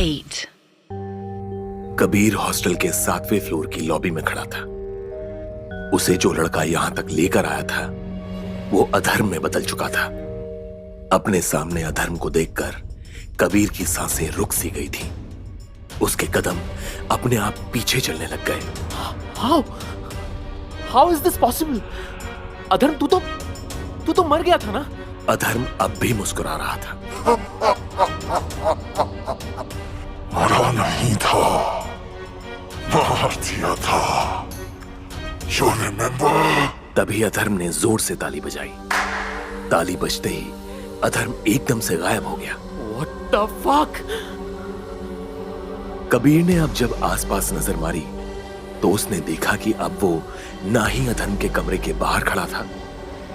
8. Kabir hostel के 7वें floor की lobby में खड़ा था। उसे जो लड़का यहां तक लेकर आया था वो अधर्म में बदल चुका था। अपने सामने अधर्म को देखकर कबीर की सांसें रुक सी गई थी। उसके कदम अपने आप पीछे चलने लग गए। How is this possible? अधर्म तू तो मर गया था ना? अधर्म अब भी मुस्कुरा रहा था। मरा नहीं था, मार दिया था। You remember? तभी अधर्म ने जोर से ताली बजाई। ताली बजते ही अधर्म एकदम से गायब हो गया। What the fuck? कबीर ने अब जब आसपास नजर मारी तो उसने देखा कि अब वो ना ही अधर्म के कमरे के बाहर खड़ा था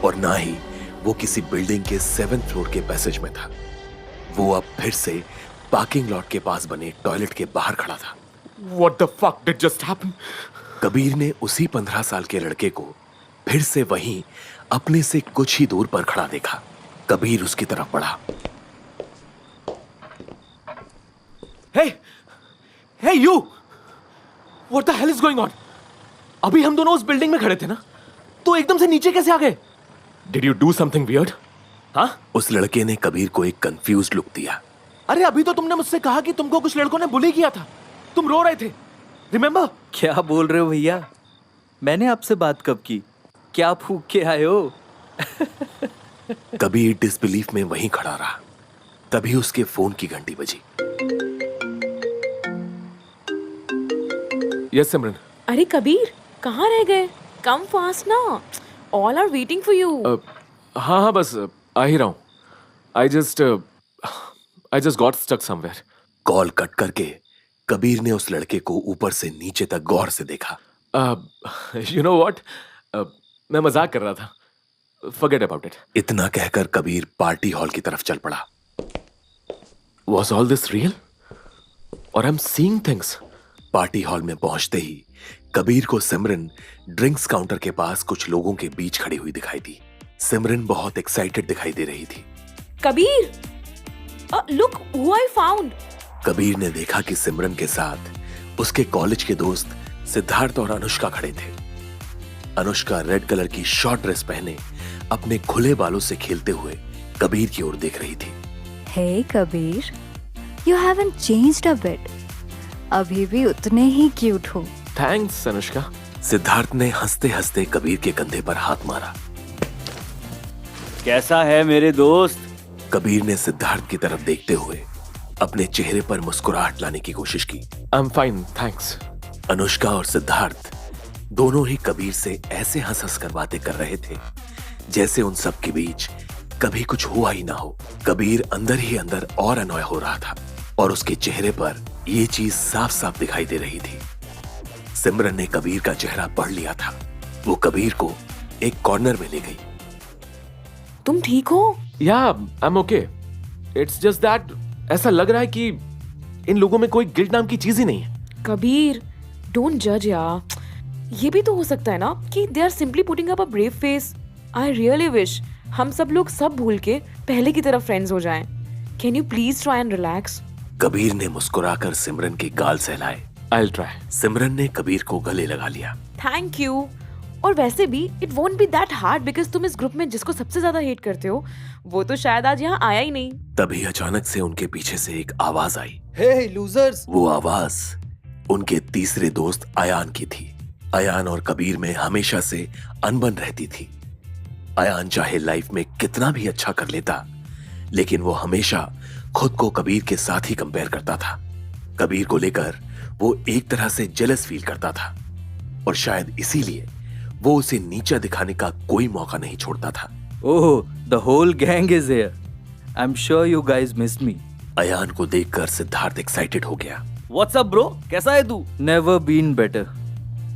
और ना ही वो किसी बिल्डिंग के 7th फ्लोर के पैसेज में था। वो अब फिर से पार्किंग लॉट के पास बने टॉयलेट के बाहर खड़ा था। What the fuck did just happen? Kabir ने उसी 15 साल के लड़के को फिर से वहीं अपने से कुछ ही दूर पर खड़ा देखा। कबीर उसकी तरफ बढ़ा। Hey you! What the hell is going on? अभी हम दोनों उस बिल्डिंग में खड़े थे ना? तो एकदम से नीचे कैसे आ गए? Did you do something weird? हाँ? उस लड़के ने कबीर को एक कंफ्यूज्ड लुक दिया। अरे अभी तो तुमने मुझसे कहा कि तुमको कुछ लड़कों ने बुली किया था। तुम रो रहे थे। Remember? क्या बोल रहे हो भैया? मैंने आपसे बात कब की? क्या फूक के आए हो? कबीर डिसबिलीफ में वहीं खड़ा रहा। तभी उसके फोन की घंटी बजी। Yes, सिमरन। अरे कबीर, कहाँ रह गए? कम फास्ट ना, all are waiting for you. हाँ बस आ ही रहा हूँ। I just got stuck somewhere. Call cut करके कबीर ने उस लड़के को ऊपर से नीचे तक गौर से देखा। You know what? मैं मजाक कर रहा था। Forget about it. इतना कहकर कबीर पार्टी हॉल की तरफ चल पड़ा। Was all this real? Or I'm seeing things? Party hall में पहुंचते ही कबीर को सिमरन ड्रिंक्स काउंटर के पास कुछ लोगों के बीच खड़ी हुई दिखाई दी। सिमरन बहुत एक्साइटेड दिखाई दे रही थी। Kabir, look who I found. Kabir ने देखा कि सिमरन के साथ उसके कॉलेज के दोस्त सिद्धार्थ और अनुष्का खड़े थे। अनुष्का रेड कलर की शॉर्ट ड्रेस पहने अपने खुले बालों से खेलते हुए कबीर की ओर देख रही थी। Hey Kabir, you haven't changed a bit. अभी भी उतने ही क्यूट हो। Thanks, अनुष्का। सिद्धार्थ ने हंसते हंसते कबीर के कंधे पर हाथ मारा। कैसा है मेरे दोस्त? कबीर ने सिद्धार्थ की तरफ देखते हुए अपने चेहरे पर मुस्कुराहट लाने की कोशिश की। I'm fine, thanks. अनुष्का और सिद्धार्थ दोनों ही कबीर से ऐसे हंस हंस कर बातें कर रहे थे जैसे उन सब के बीच कभी कुछ हुआ ही ना हो। कबीर अंदर ही अंदर और अनॉय हो रहा था और उसके चेहरे पर ये चीज साफ साफ दिखाई दे रही थी। सिमरन ने कबीर का चेहरा पढ़ लिया था। वो कबीर को एक कॉर्नर में ले गई। तुम ठीक हो? Yeah, I'm okay. It's just that ऐसा लग रहा है कि इन लोगों में कोई गिल्ट नाम की चीज ही नहीं है। कबीर, डोंट जज यार। ये भी तो हो सकता है ना कि they are simply putting up a brave face. I really wish हम सब लोग सब भूल के पहले की तरह फ्रेंड्स हो जाएं। Can you please try and relax? Kabir ने मुस्कुराकर सिमरन के गाल सहलाए। I'll try. सिमरन ने कबीर को गले लगा लिया। Thank you. और वैसे भी it won't be that hard because तुम इस ग्रुप में जिसको सबसे ज्यादा हेट करते हो वो तो शायद आज यहाँ आया ही नहीं। तभी अचानक से उनके पीछे से एक आवाज आई। Hey losers! वो आवाज उनके तीसरे दोस्त अयान की थी। अयान और कबीर में हमेशा से अनबन रहती थी। अयान चाहे लाइफ में कितना भी अच्छा कर लेता लेकिन वो हमेशा खुद को कबीर के साथ ही कंपेयर करता था। कबीर को लेकर वो एक तरह से जेलस फील करता था और शायद इसीलिए वो उसे नीचा दिखाने का कोई मौका नहीं छोड़ता था। Oh, the whole gang is here. I'm sure you guys missed me. Ayan को देखकर सिद्धार्थ एक्साइटेड हो गया। What's up bro? कैसा है तू? Never been better.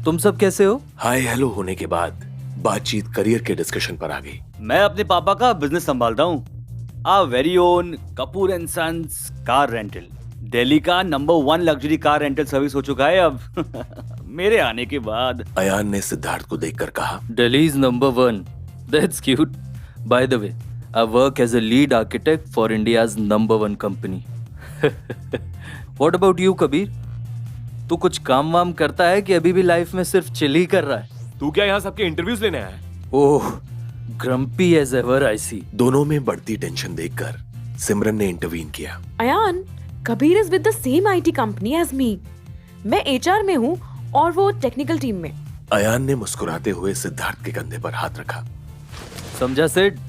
तुम सब कैसे हो? हाय हेलो होने के बाद बातचीत करियर के डिस्कशन पर आ गई। मैं अपने पापा का बिजनेस संभालता हूँ। Our very own Kapoor and sons car rental. Delhi का number 1 luxury car rental service हो चुका है अब मेरे आने के बाद। अयान ने सिद्धार्थ को देखकर कहा, Delhi's number 1. That's cute. By the way, I work as a lead architect for India's number 1 company. What about you Kabir? तू कुछ काम वाम करता है कि अभी भी लाइफ में सिर्फ चिल ही कर रहा है? तू क्या यहाँ सबके इंटरव्यूज लेने आया है? Oh, grumpy as ever I see. दोनों में बढ़ती टेंशन देखकर सिमरन ने इंटरवीन किया। Ayaan, Kabir is with the same IT company as me. मैं एचआर में हूँ और वो टेक्निकल टीम में। अयान ने मुस्कुराते हुए सिद्धार्थ के कंधे पर हाथ रखा। समझा सेठ?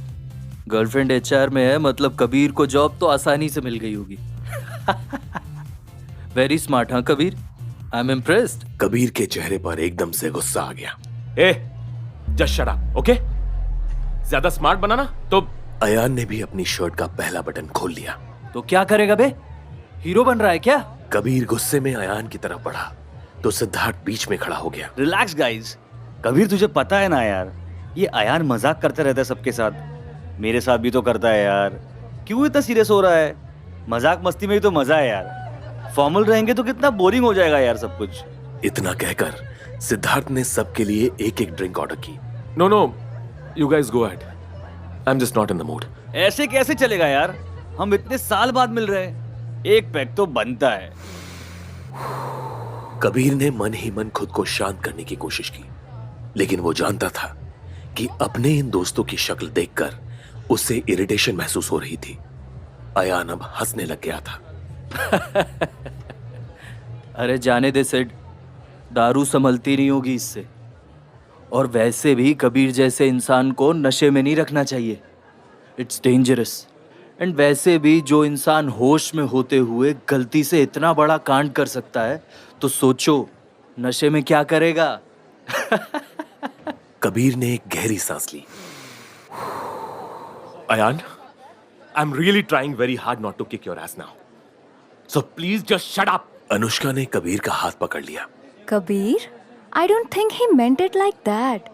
गर्लफ्रेंड एचआर में है मतलब कबीर को जॉब तो आसानी से मिल गई होगी। वेरी स्मार्ट, हाँ Kabir, I am impressed. Kabir के चेहरे पर एकदम से गुस्सा आ गया। ए, जस्ट शट अप, ओके? ज्यादा स्मार्ट बनाना तो। अयान ने भी अपनी शर्ट का पहला बटन खोल लिया। तो क्या करेगा बे? हीरो बन रहा है क्या? कबीर गुस्से में अयान की तरफ बढ़ा तो सिद्धार्थ बीच में खड़ा हो गया। Relax guys. कबीर तुझे पता है ना यार, ये अयान मजाक करता रहता है सबके साथ, मेरे साथ भी तो करता है यार। क्यों इतना सीरियस हो रहा है? मजाक मस्ती में ही तो मजा है यार। फॉर्मल रहेंगे तो कितना बोरिंग हो जाएगा यार सब कुछ। इतना कहकर सिद्धार्थ ने सबके लिए एक एक ड्रिंक ऑर्डर की। No no, you guys go ahead, I am just not in the mood. ऐसे कैसे चलेगा यार? हम इतने साल बाद मिल रहे हैं, एक पैक तो बनता है। कबीर ने मन ही मन खुद को शांत करने की कोशिश की, लेकिन वो जानता था कि अपने इन दोस्तों की शक्ल देखकर उसे इरिटेशन महसूस हो रही थी। अयान अब हंसने लग गया था। अरे जाने दे सेठ, दारू संभलती नहीं होगी इससे। और वैसे भी कबीर जैसे इंसान को नशे में नहीं रखना चाहिए, इट्स डेंजरस। एंड वैसे भी जो इंसान होश में होते हुए गलती से इतना बड़ा कांड कर सकता है, तो सोचो नशे में क्या करेगा। कबीर ने एक गहरी सांस ली। Ayaan, I am really trying very hard not to kick your ass now, so please just shut up. Anushka ने कबीर का हाथ पकड़ लिया। Kabir, I don't think he meant it like that.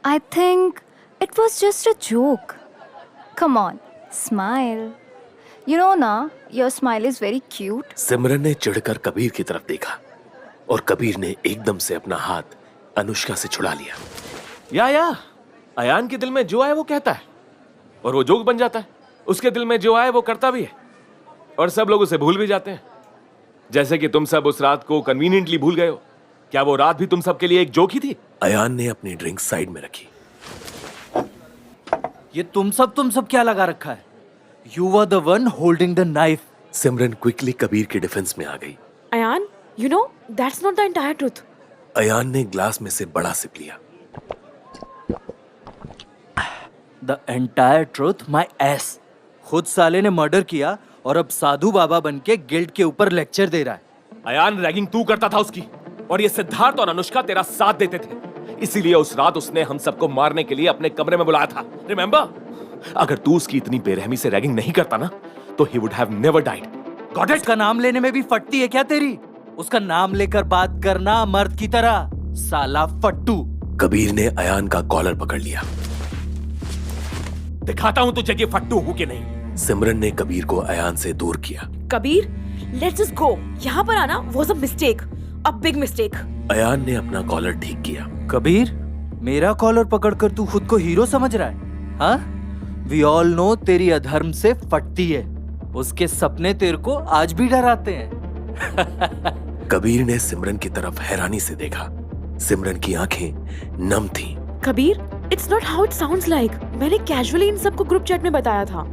I think it was just a joke. Come on, smile. You know na, your smile is very cute. सिमरन ने चिढ़कर कबीर की तरफ देखा और कबीर ने एकदम से अपना हाथ अनुष्का से छुड़ा लिया। या अयान के दिल में जो आए वो कहता है और वो जोक बन जाता है। उसके दिल में जो आए वो करता भी है और सब लोग उसे भूल भी जाते हैं। जैसे कि तुम सब उस रात को कन्वीनियंटली भूल गए हो। क्या वो रात भी तुम सब के लिए एक जोक ही थी? अयान ने अपनी ड्रिंक साइड में रखी। ये तुम सब क्या लगा रखा है? You were the one holding the knife. Simran quickly Kabir के डिफेंस में आ गई। Ayan, you know, that's not the entire truth. Ayan ने ग्लास में से बड़ा सिप लिया। The entire truth my S. खुद साले ने मर्डर किया और अब साधु बाबा बन के गिल्ड के ऊपर लेक्चर दे रहा है। अयान रैगिंग तू करता था उसकी, और ये सिद्धार्थ और अनुष्का तेरा साथ देते थे। इसीलिए उस रात उसने हम सबको मारने के लिए अपने कमरे में बुलाया था, रिमेंबर? अगर तू उसकी इतनी बेरहमी से रैगिंग नहीं करता ना, तो he would have never died. Got it? उसका नाम लेने में भी फटती है क्या तेरी? उसका नाम लेकर बात करना मर्द की तरह, साला फट्टू। कबीर ने अयान का कॉलर पकड़ लिया। दिखाता हूं तुझे कि फट्टू हूं कि नहीं। सिमरन ने कबीर को अयान से दूर किया। Kabir, let's just go. यहाँ पर आना was a mistake, a big mistake. Ayan ने अपना कॉलर ठीक किया। कबीर, मेरा कॉलर पकड़कर तू खुद को हीरो समझ रहा है? हाँ? वी ऑल नो तेरी अधर्म से फटती है। उसके सपने तेरे को आज भी डराते हैं। कबीर ने सिमरन की तरफ हैरानी से देखा। सिमरन की आंखें नम थीं। Kabir, it's not how it sounds like. मैंने कैजुअली इन सबको ग्रुप चैट में बताया था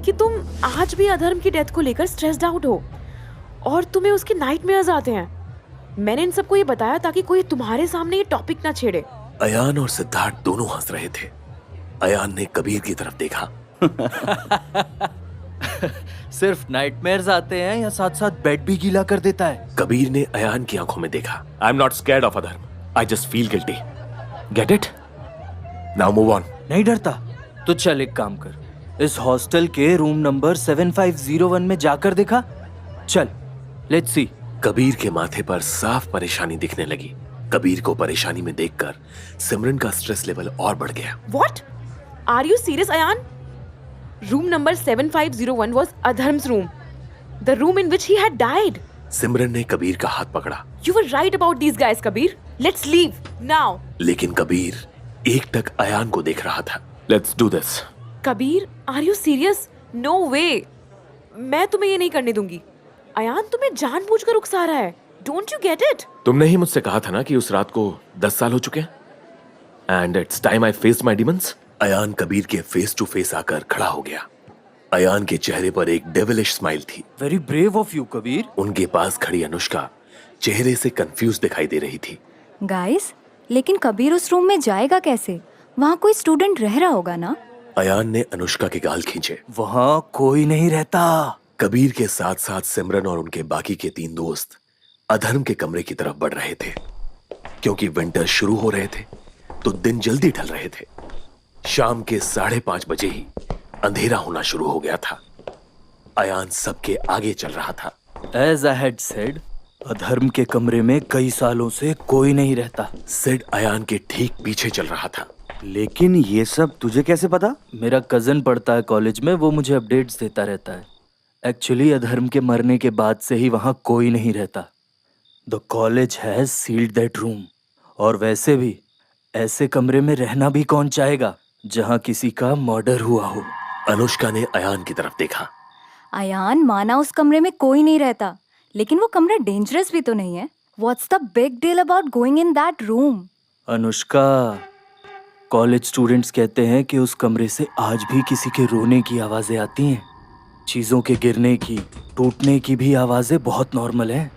कि तुम आज भी अधर्म की डेथ को लेकर स्ट्रेस्ड आउट हो और तुम्हें उसके नाइटमेयर्स आते हैं। मैंने इन सबको ये बताया ताकि कोई तुम्हारे सामने ये टॉपिक ना छेड़े। अयान और सिद्धार्थ दोनों हंस रहे थे। अयान ने कबीर की तरफ देखा। सिर्फ नाइटमेयर्स आते हैं या साथ साथ बेड भी गीला कर देता है? कबीर ने अयान की आंखों में देखा। I am not scared of adharma, I just feel guilty. Get it? Now move on. नहीं डरता? तो चल एक काम कर, इस हॉस्टल के रूम नंबर 7501 में जाकर देखा। चल, लेट्स सी। कबीर के माथे पर साफ परेशानी दिखने लगी। कबीर को परेशानी में देखकर सिमरन का स्ट्रेस लेवल और बढ़ गया। What? Are you serious, Ayan? Room number 7501 was Adharm's room, the room in which he had died. सिमरन ने कबीर का हाथ पकड़ा। You were right about these guys, Kabir. Let's leave now. लेकिन कबीर एकटक अयान को देख रहा था। Let's do this. Kabir, are you serious? No way. मैं तुम्हें ये नहीं करने दूंगी। अयान तुम्हें जानबूझकर उकसा रहा है. Don't you get it? तुमने ही मुझसे कहा था ना कि उस रात को 10 साल हो चुके हैं and it's time I face my demons. Ayaan Kabir के फेस टू फेस आकर खड़ा हो गया. अयान के चेहरे पर एक डेविलिश स्माइल थी. Very brave of you Kabir. उनके पास खड़ी अनुष्का चेहरे से कंफ्यूज दिखाई दे रही थी. गाइस, लेकिन कबीर उस रूम में जाएगा कैसे? वहाँ कोई स्टूडेंट रह रहा होगा ना? अयान ने अनुष्का के गाल खींचे. वहाँ कोई नहीं रहता. कबीर के साथ साथ सिमरन और उनके बाकी के 3 दोस्त अधर्म के कमरे की तरफ बढ़ रहे थे. क्योंकि विंटर शुरू हो रहे थे तो दिन जल्दी ढल रहे थे. शाम के 5:30 बजे ही अंधेरा होना शुरू हो गया था. अयान सबके आगे चल रहा था. As I had said, अधर्म के कमरे में कई सालों से कोई नहीं रहता. सिड अयान के ठीक पीछे चल रहा था. लेकिन ये सब तुझे कैसे पता? मेरा कजन पढ़ता है कॉलेज में, वो मुझे अपडेट्स देता रहता है. एक्चुअली अधर्म के मरने के बाद से ही वहाँ कोई नहीं रहता. The college has sealed that room. और वैसे भी ऐसे कमरे में रहना भी कौन चाहेगा जहाँ किसी का मर्डर हुआ हो. अनुष्का ने अयान की तरफ देखा. अयान, माना उस कमरे में कोई नहीं रहता, लेकिन वो कमरा डेंजरस भी तो नहीं है. What's the big deal about going in that room? Anushka, college students कहते हैं कि उस कमरे से आज भी किसी के रोने की आवाजें आती हैं. चीजों के गिरने की, टूटने की भी आवाजें बहुत नॉर्मल हैं.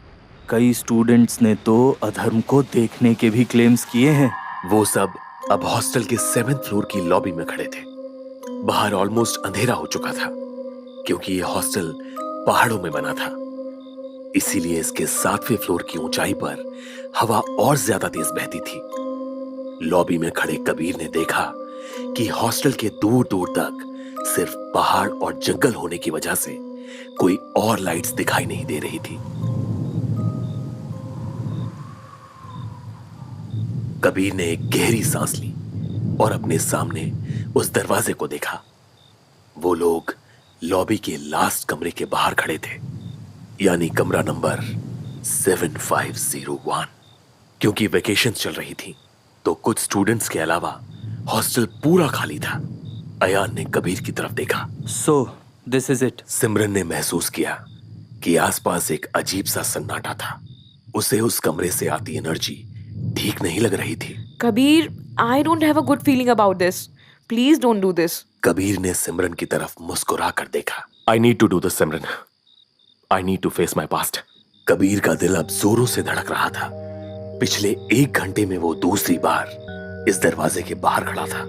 कई स्टूडेंट्स ने तो अधर्म को देखने के भी क्लेम्स किए हैं. वो सब अब हॉस्टल के 7th फ्लोर की लॉबी में खड़े थे. बाहर ऑलमोस्ट अंधेरा हो चुका था क्योंकि ये हॉस्टल पहाड़ों में बना था. इसीलिए इसके 7वें फ्लोर की ऊंचाई पर हवा और ज्यादा तेज बहती थी. लॉबी में खड़े कबीर ने देखा कि हॉस्टल के दूर दूर तक सिर्फ पहाड़ और जंगल होने की वजह से कोई और लाइट्स दिखाई नहीं दे रही थी. कबीर ने एक गहरी सांस ली और अपने सामने उस दरवाजे को देखा. वो लोग लॉबी के लास्ट कमरे के बाहर खड़े थे, यानी कमरा नंबर 7501. क्योंकि वेकेशंस चल रही थी तो कुछ स्टूडेंट्स के अलावा हॉस्टल पूरा खाली था. अयान ने कबीर की तरफ देखा. So this is it. Simran ने महसूस किया कि आसपास एक अजीब सा सन्नाटा था. उसे उस कमरे से आती एनर्जी ठीक नहीं लग रही थी. Kabir, I don't have a good feeling about this. Please don't do this. Kabir ने सिमरन की तरफ मुस्कुरा कर देखा. I need to do this Simran. I need to face my past. Kabir का दिल अब जोरों से धड़क रहा था. पिछले 1 घंटे में वो दूसरी बार इस दरवाजे के बाहर खड़ा था,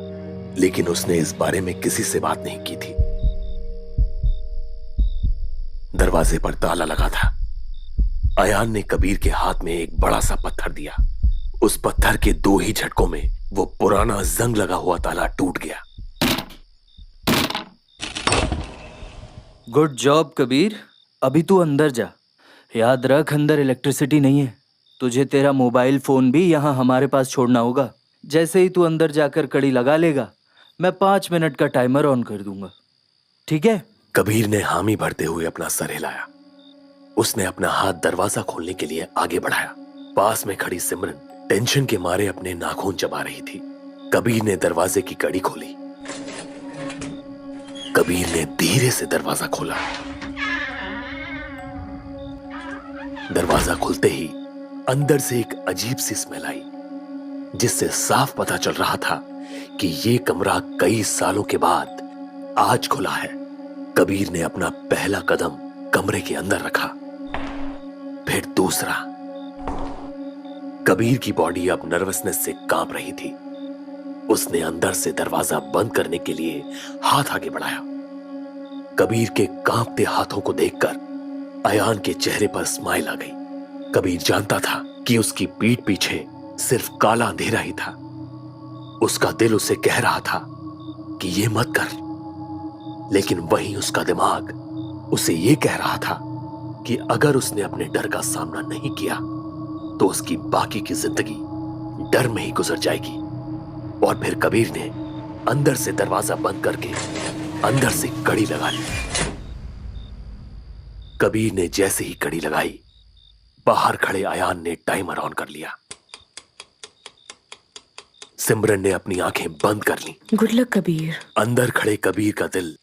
लेकिन उसने इस बारे में किसी से बात नहीं की थी. दरवाजे पर ताला लगा था. अयान ने कबीर के हाथ में एक बड़ा सा पत्थर दिया. उस पत्थर के 2 ही झटकों में वो पुराना जंग लगा हुआ ताला टूट गया. Good job Kabir. अभी तू अंदर जा. याद रख, अंदर इलेक्ट्रिसिटी नहीं है. तुझे तेरा मोबाइल फोन भी यहाँ हमारे पास छोड़ना होगा. जैसे ही तू अंदर जाकर कड़ी लगा लेगा, मैं 5 मिनट का टाइमर ऑन कर दूंगा. ठीक है? कबीर ने हामी भरते हुए अपना सर हिलाया. उसने अपना हाथ दरवाजा खोलने के लिए आगे बढ़ाया. पास में खड़ी सिमरन टेंशन के मारे अपने नाखून चबा रही थी. कबीर ने दरवाजे की कड़ी खोली. कबीर ने धीरे से दरवाजा खोला. दरवाजा खुलते ही अंदर से एक अजीब सी स्मेल आई, जिससे साफ पता चल रहा था कि ये कमरा कई सालों के बाद आज खुला है. कबीर ने अपना पहला कदम कमरे के अंदर रखा, फिर दूसरा. कबीर की बॉडी अब नर्वसनेस से कांप रही थी. उसने अंदर से दरवाजा बंद करने के लिए हाथ आगे बढ़ाया. कबीर के कांपते हाथों को देखकर अयान के चेहरे पर स्माइल आ गई. कबीर जानता था कि उसकी पीठ पीछे सिर्फ काला अंधेरा ही था. उसका दिल उसे कह रहा था कि ये मत कर, लेकिन वहीं उसका दिमाग उसे ये कह रहा था कि अगर उसने अपने डर का सामना नहीं किया तो उसकी बाकी की जिंदगी डर में ही गुजर जाएगी. और फिर कबीर ने अंदर से दरवाजा बंद करके अंदर से कड़ी लगा ली. कबीर ने जैसे ही कड़ी लगाई, बाहर खड़े अयान ने टाइमर ऑन कर लिया. सिमरन ने अपनी आंखें बंद कर ली. Good luck Kabir. अंदर खड़े कबीर का दिल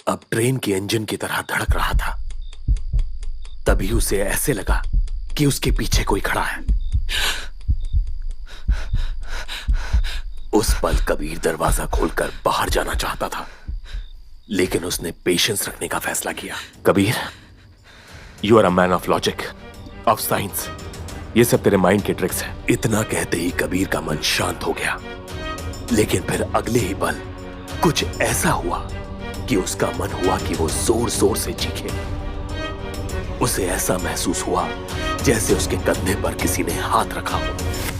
अब ट्रेन के इंजन की तरह धड़क रहा था. तभी तभी उसे ऐसे लगा कि उसके पीछे कोई खड़ा है। उस पल कबीर दरवाजा खोलकर बाहर जाना चाहता था, लेकिन उसने पेशेंस रखने का फैसला किया। Kabir, you are a man of logic, of science. ये सब तेरे माइंड के ट्रिक्स हैं। इतना कहते ही कबीर का मन शांत हो गया, लेकिन फिर अगले ही पल कुछ ऐसा हुआ कि उसका मन हुआ कि वो जोर जोर से चीखे। उसे ऐसा महसूस हुआ जैसे उसके कंधे पर किसी ने हाथ रखा हो।